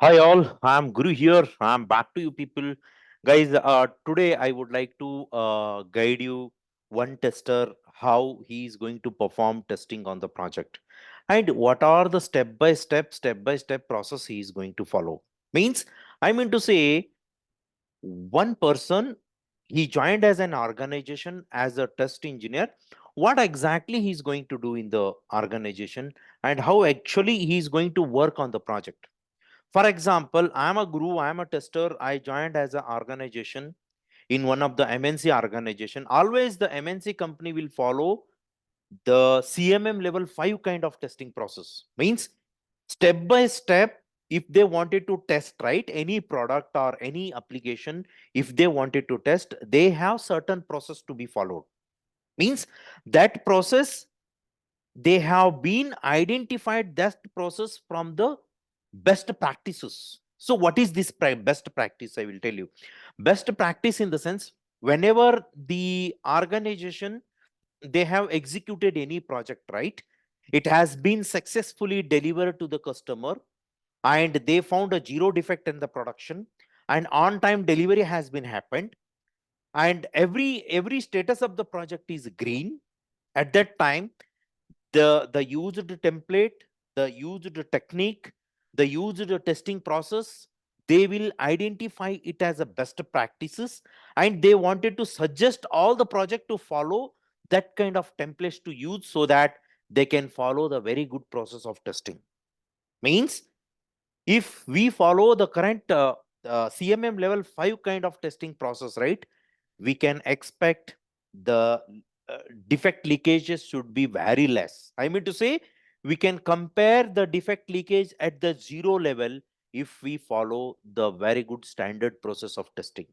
Hi all, I'm Guru here. I'm back to you people. Guys, today I would like to guide you one tester how he is going to perform testing on the project and what are the step by step process he is going to follow. Means I mean to say one person he joined as an organization as a test engineer. What exactly he's going to do in the organization and how actually he is going to work on the project. For example, I'm a guru, I'm a tester. I joined as an organization in one of the MNC organization. Always the MNC company will follow the CMM level 5 kind of testing process. Means step by step, if they wanted to test right any product or any application, if they wanted to test, they have certain process to be followed. Means that process they have been identified that process from the best practices. So what is this best practice? I will tell you. Best practice in the sense, whenever the organization they have executed any project, right, it has been successfully delivered to the customer and they found a zero defect in the production and on time delivery has been happened and every status of the project is green. At that time, the used template, the used technique, the used testing process, they will identify it as a best practices and they wanted to suggest all the project to follow that kind of templates to use so that they can follow the very good process of testing. Means if we follow the current CMM level 5 kind of testing process, right, we can expect the uh, defect leakages should be very less. I mean to say, we can compare the defect leakage at the zero level if we follow the very good standard process of testing.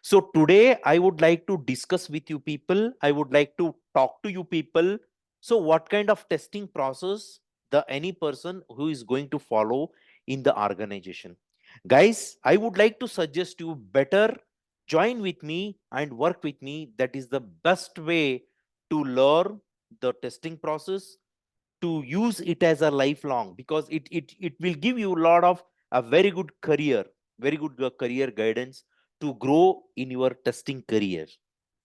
So today I would like to discuss with you people. I would like to talk to you people. So what kind of testing process the any person who is going to follow in the organization? Guys, I would like to suggest you better join with me and work with me. That is the best way to learn the testing process, to use it as a lifelong, because it will give you a lot of a very good career, very good career guidance to grow in your testing career.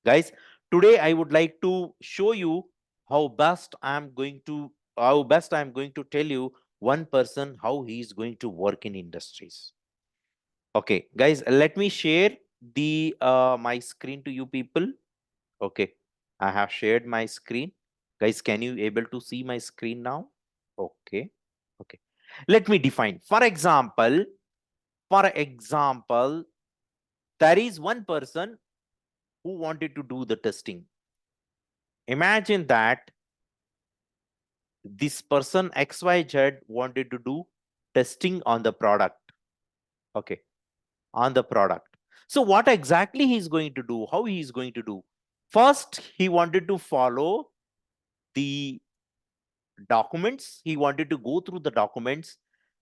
Guys, today I would like to show you how best I am going to tell you one person how he is going to work in industries. Okay guys, let me share the my screen to you people. Okay, I have shared my screen. Guys, can you able to see my screen now? Okay. Okay. Let me define. For example, there is one person who wanted to do the testing. Imagine that this person XYZ wanted to do testing on the product. Okay. On the product. So what exactly he's going to do? How he is going to do? First, he wanted to follow the documents. He wanted to go through the documents.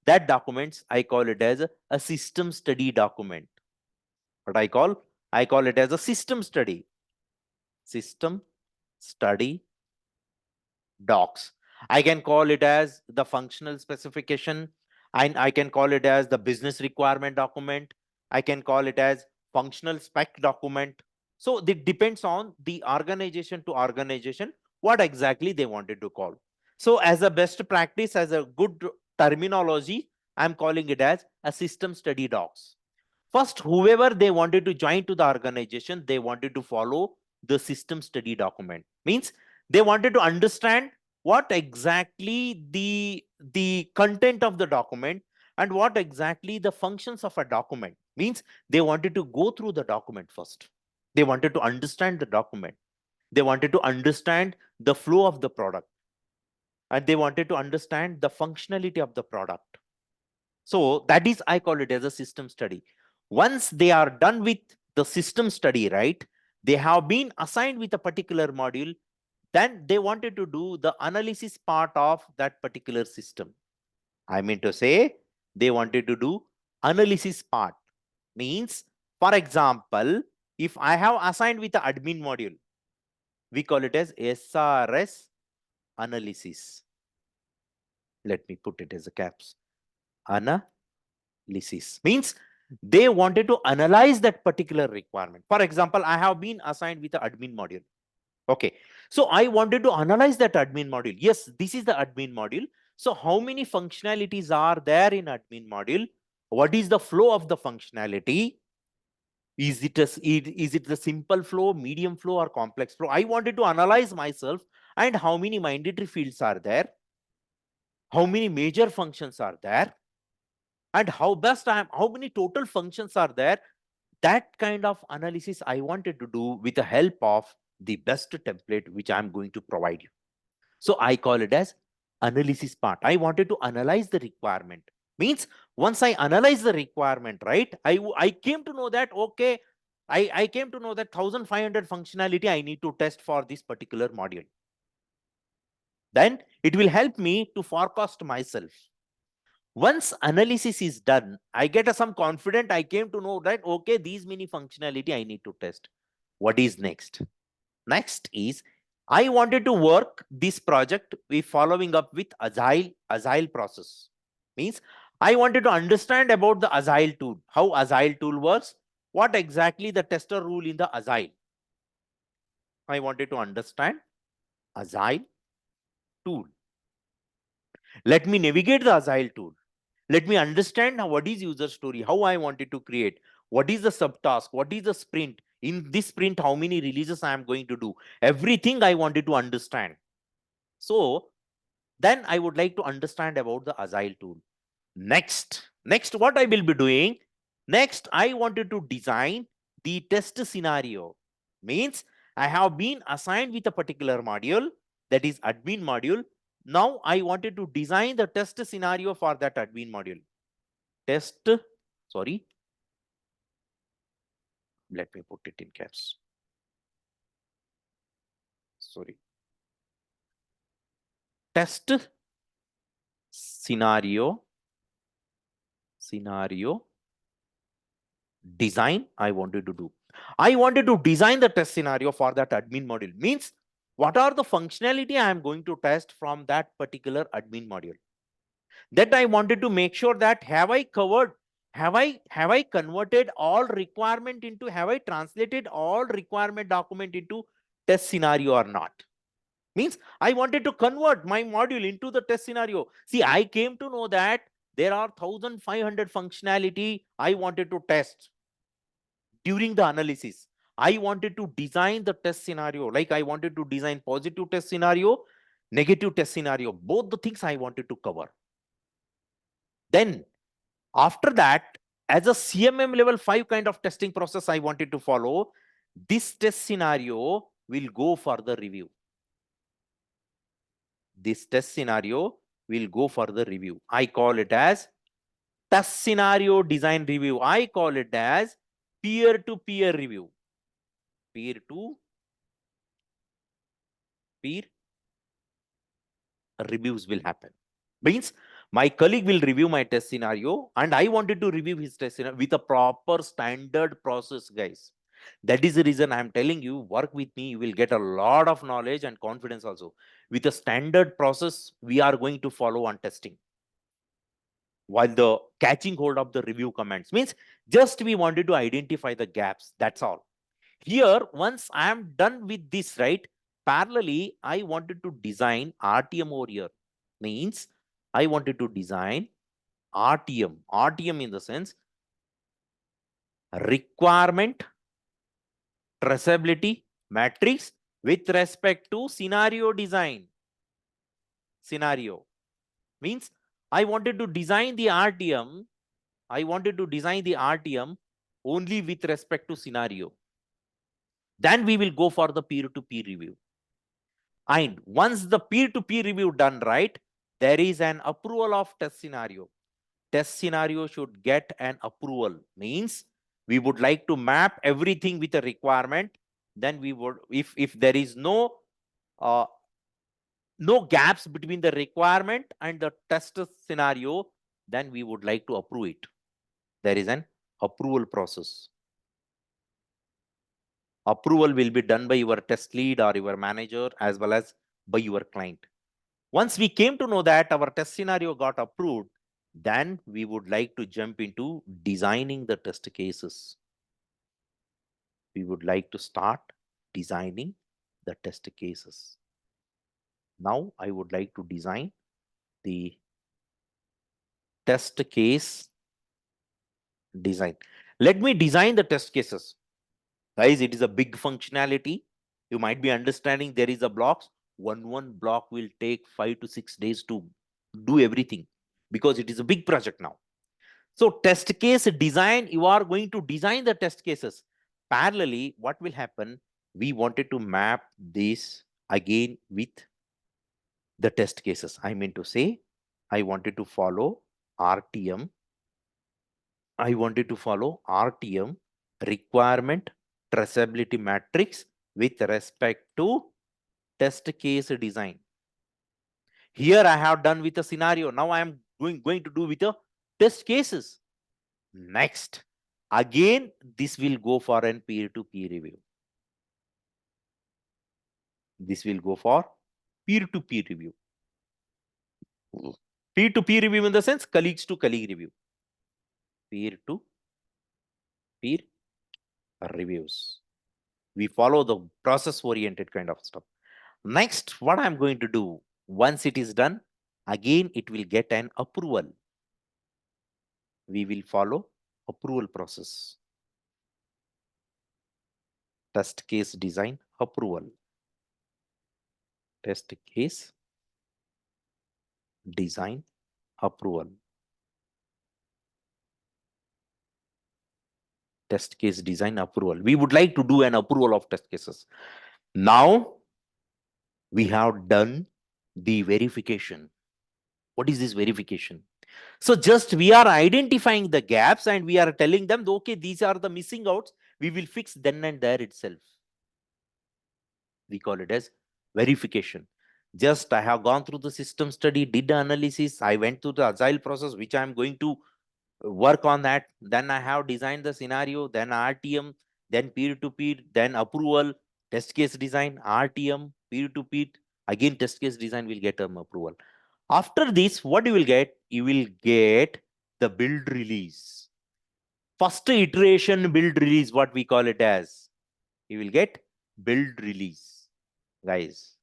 That documents, I call it as a system study document. What I call it as a system study docs. I can call it as the functional specification, and I can call it as the business requirement document. I can call it as functional spec document. So it depends on the organization to organization what exactly they wanted to call. So as a best practice, as a good terminology, I'm calling it as a system study docs. First, whoever they wanted to join to the organization, they wanted to follow the system study document. Means they wanted to understand what exactly the content of the document and what exactly the functions of a document. Means they wanted to go through the document first. They wanted to understand the document. They wanted to understand the flow of the product and they wanted to understand the functionality of the product. So that is, I call it as a system study. Once they are done with the system study, right, they have been assigned with a particular module, then they wanted to do the analysis part of that particular system. I mean to say, they wanted to do analysis part. Means, for example, if I have assigned with the admin module, we call it as SRS analysis. Let me put it as a caps. analysis means they wanted to analyze that particular requirement. For example, I have been assigned with the admin module. Okay, so I wanted to analyze that admin module. Yes, this is the admin module. So how many functionalities are there in admin module? What is the flow of the functionality? Is it the simple flow, medium flow, or complex flow? I wanted to analyze myself and how many mandatory fields are there, how many major functions are there, and how many total functions are there. That kind of analysis I wanted to do with the help of the best template which I'm going to provide you. So I call it as analysis part. I wanted to analyze the requirement. Means once I analyze the requirement, right, I came to know that, okay, I came to know that 1500 functionality I need to test for this particular module. Then it will help me to forecast myself. Once analysis is done, I get some confidence. I came to know that, okay, these many functionality I need to test. What is next? Next is I wanted to work this project with following up with Agile process. Means I wanted to understand about the Agile tool, how Agile tool works, what exactly the tester rule in the Agile. I wanted to understand Agile tool. Let me navigate the Agile tool. Let me understand what is user story, how I wanted to create, what is the subtask, what is the sprint. In this sprint, how many releases I am going to do. Everything I wanted to understand. So then I would like to understand about the Agile tool. Next, what I will be doing? Next, I wanted to design the test scenario. Means I have been assigned with a particular module, that is admin module. Now I wanted to design the test scenario for that admin module. Sorry, let me put it in caps. Sorry. Test scenario design I wanted to do. I wanted to design the test scenario for that admin module. Means what are the functionality I am going to test from that particular admin module. That I wanted to make sure that have I converted all requirement into, have I translated all requirement document into test scenario or not. Means I wanted to convert my module into the test scenario. See, I came to know that there are 1500 functionality I wanted to test. During the analysis, I wanted to design the test scenario. Like I wanted to design positive test scenario, negative test scenario, both the things I wanted to cover. Then after that, as a CMM level 5 kind of testing process I wanted to follow, this test scenario will go for the review. This test scenario will go for the review. I call it as test scenario design review. I call it as peer-to-peer review. Peer reviews will happen. Means my colleague will review my test scenario and I wanted to review his test scenario with a proper standard process, guys. That is the reason I am telling you, work with me, you will get a lot of knowledge and confidence also. With a standard process, we are going to follow on testing. While the catching hold of the review comments means just we wanted to identify the gaps. That's all. Here, once I am done with this, right, parallelly, I wanted to design RTM over here. Means I wanted to design RTM in the sense requirement traceability matrix with respect to scenario design. Scenario means I wanted to design the RTM. I wanted to design the RTM only with respect to scenario. Then we will go for the peer-to-peer review. And once the peer-to-peer review done, right, there is an approval of test scenario. Test scenario should get an approval. Means we would like to map everything with a requirement. Then we would, if there is no gaps between the requirement and the test scenario, then we would like to approve it. There is an approval process. Approval will be done by your test lead or your manager as well as by your client. Once we came to know that our test scenario got approved, Then we would like to jump into designing the test cases. We would like to start designing the test cases. Now I would like to design the test case design. Let me design the test cases. Guys, it is a big functionality. You might be understanding there is a blocks. One block will take 5 to 6 days to do everything because it is a big project now. So test case design, you are going to design the test cases. Parallelly, what will happen? We wanted to map this again with the test cases. I mean to say, I wanted to follow RTM. I wanted to follow RTM requirement traceability matrix with respect to test case design. Here I have done with a scenario. Now I am going to do with a test cases. Next, again, this will go for an peer-to-peer review. This will go for peer-to-peer review. Peer-to-peer review in the sense colleagues to colleague review. Peer-to-peer reviews. We follow the process-oriented kind of stuff. Next, what I'm going to do, once it is done, again, it will get an approval. We will follow approval process. Test case design approval. Test case design approval. Test case design approval. We would like to do an approval of test cases. Now we have done the verification. What is this verification? So just we are identifying the gaps and we are telling them, okay, these are the missing outs. We will fix then and there itself. We call it as verification. Just I have gone through the system study, did the analysis. I went through the agile process, which I am going to work on that. Then I have designed the scenario, then RTM, then peer-to-peer, then approval, test case design, RTM, peer-to-peer. Again, test case design will get approval. After this, what you will get? You will get the build release. First iteration build release, what we call it as. You will get build release, guys.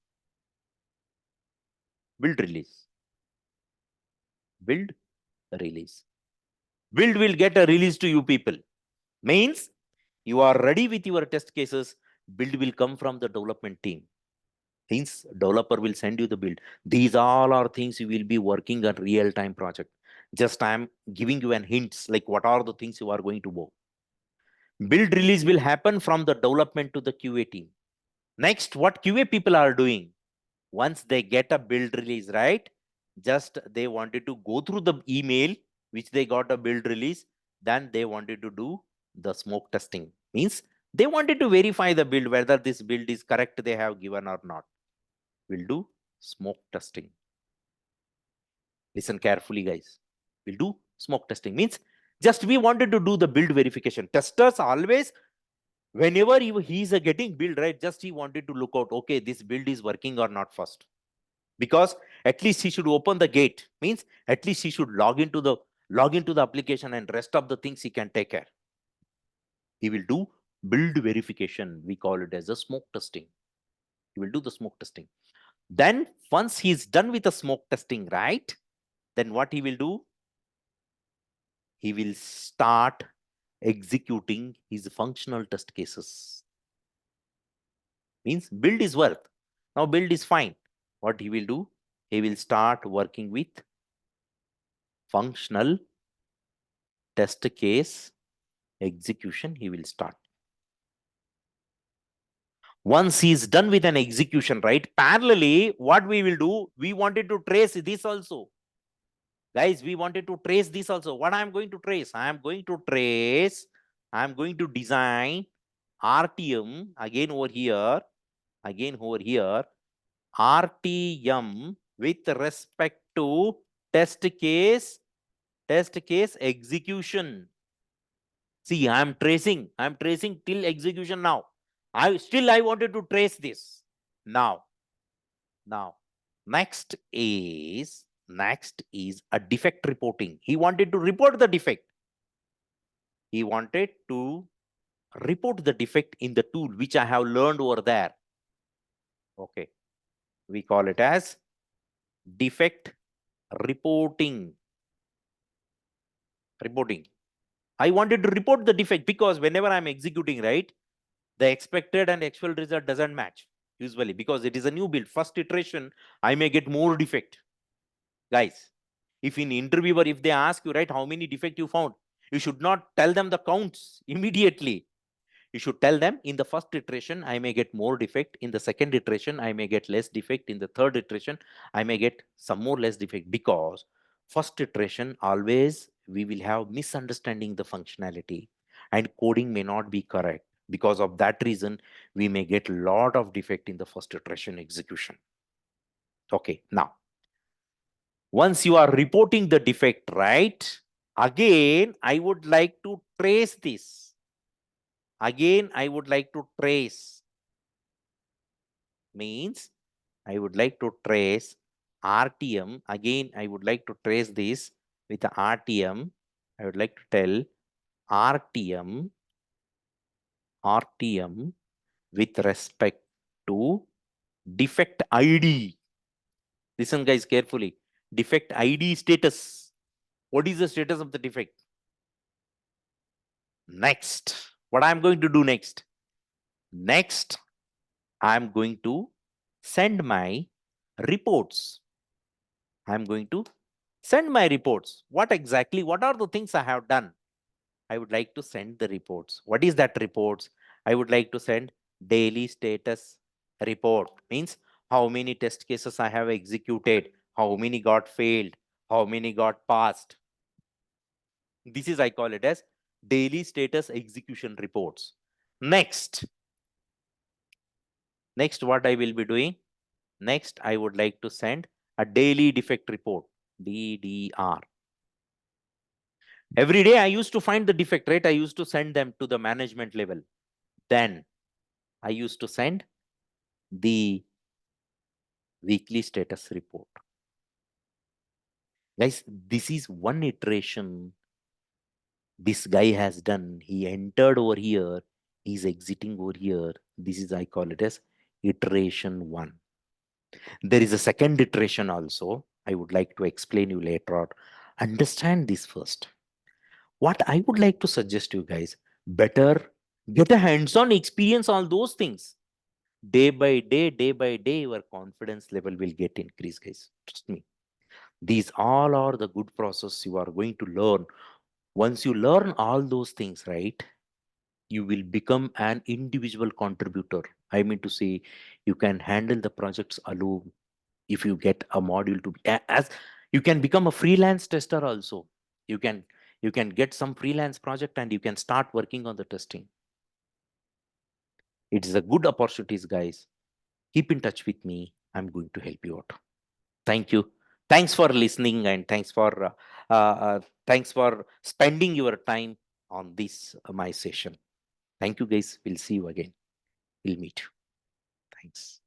Build release. Build release. Build will get a release to you people. Means you are ready with your test cases. Build will come from the development team. Means developer will send you the build. These all are things you will be working on real-time project. Just I am giving you an hints like what are the things you are going to work. Build release will happen from the development to the QA team. Next, what QA people are doing, once they get a build release, right? Just they wanted to go through the email, which they got a build release. Then they wanted to do the smoke testing. Means they wanted to verify the build, whether this build is correct they have given or not. We'll do smoke testing. Listen carefully, guys. We'll do smoke testing. Means just we wanted to do the build verification. Testers always, whenever he's getting build, right, just he wanted to look out, okay, this build is working or not first. Because at least he should open the gate. Means at least he should log into the application and rest of the things he can take care. He will do build verification. We call it as a smoke testing. He will do the smoke testing. Then once he's done with the smoke testing, right? Then what he will do? He will start executing his functional test cases. Means build is work. Now build is fine. What he will do? He will start working with functional test case execution. He will start. Once he's done with an execution, right? Parallelly, what we will do? We wanted to trace this also. Guys, we wanted to trace this also. What I'm going to trace? I'm going to design RTM again over here, RTM with respect to test case execution. See, I'm tracing till execution now. I wanted to trace this. Now, next is Next is a defect reporting. He wanted to report the defect. He wanted to report the defect in the tool which I have learned over there. Okay, we call it as defect reporting. I wanted to report the defect because whenever I'm executing, right, the expected and actual result doesn't match usually because it is a new build. First iteration, I may get more defect. Guys, if in interviewer, if they ask you, right, how many defect you found, you should not tell them the counts immediately. You should tell them in the first iteration, I may get more defect. In the second iteration, I may get less defect. In the third iteration, I may get some more less defect because first iteration always we will have misunderstanding the functionality and coding may not be correct. Because of that reason, we may get a lot of defect in the first iteration execution. Okay, now, once you are reporting the defect, right? Again, I would like to trace this. Again, I would like to trace. Means I would like to trace RTM. Again, I would like to trace this with the RTM. I would like to tell RTM with respect to defect ID. Listen, guys, carefully. Defect ID status. What is the status of the defect? Next, what I'm going to do next? Next, I'm going to send my reports. I'm going to send my reports. What are the things I have done? I would like to send the reports. What is that reports? I would like to send daily status report. Means how many test cases I have executed, how many got failed, how many got passed. This is, I call it as daily status execution reports. Next, what I will be doing? Next, I would like to send a daily defect report, DDR. Every day I used to find the defect, right? I used to send them to the management level. Then I used to send the weekly status report. Guys, this is one iteration this guy has done. He entered over here, he's exiting over here. This is, I call it as iteration 1. There is a second iteration also. I would like to explain you later on. Understand this first. What I would like to suggest you guys, better get a hands-on experience on those things. Day by day, your confidence level will get increased, guys. Trust me. These all are the good process you are going to learn. Once you learn all those things, right, you will become an individual contributor. I mean to say, you can handle the projects alone. If you get a module to be as you can become a freelance tester also. You can get some freelance project and you can start working on the testing. It is a good opportunities, guys. Keep in touch with me. I'm going to help you out. Thank you. Thanks for listening and thanks for spending your time on this my session. Thank you, guys. We'll see you again. We'll meet you. Thanks.